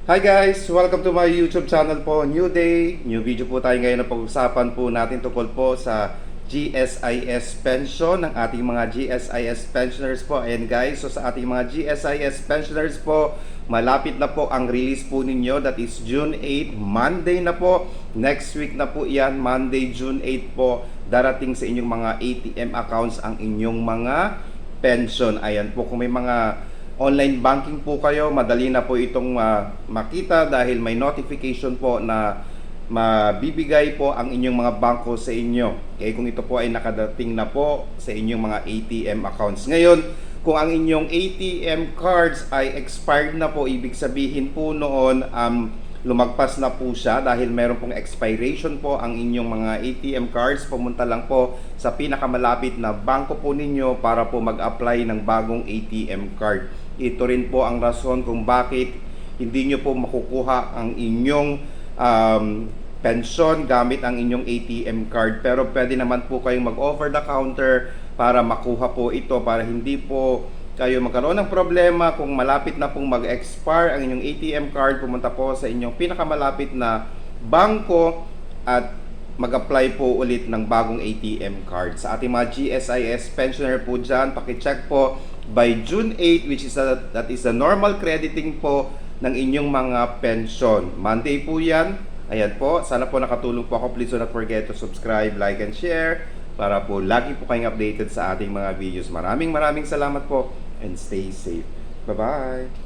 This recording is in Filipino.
Hi guys! Welcome to my YouTube channel po. New day, new video po tayo ngayon na pag-usapan po natin tungkol po sa GSIS pension ng ating mga GSIS pensioners po. Ayan guys, so sa ating mga GSIS pensioners po, malapit na po ang release po ninyo. That is June 8, Monday na po. Next week na po yan, Monday, June 8 po. Darating sa inyong mga ATM accounts ang inyong mga pension. Ayan po, kung may mga online banking po kayo, madali na po itong makita dahil may notification po na mabibigay po ang inyong mga bangko sa inyo. Okay, kung ito po ay nakadating na po sa inyong mga ATM accounts. Ngayon, kung ang inyong ATM cards ay expired na po, ibig sabihin po noon lumagpas na po siya dahil meron pong expiration po ang inyong mga ATM cards. Pumunta lang po sa pinakamalapit na bangko po ninyo para po mag-apply ng bagong ATM card. Ito rin po ang rason kung bakit hindi nyo po makukuha ang inyong pensyon gamit ang inyong ATM card. Pero pwede naman po kayong mag-over the counter para makuha po ito, para hindi po kayo magkaroon ng problema kung malapit na pong mag-expire ang inyong ATM card. Pumunta po sa inyong pinakamalapit na bangko at mag-apply po ulit ng bagong ATM card. Sa ating mga GSIS pensioner po dyan, pakicheck po by June 8, which is that is the normal crediting po ng inyong mga pension. Monday po yan. Ayan po, sana po nakatulong po ako. Please do not forget to subscribe, like, and share para po lagi po kayong updated sa ating mga videos. Maraming salamat po and stay safe. Bye-bye!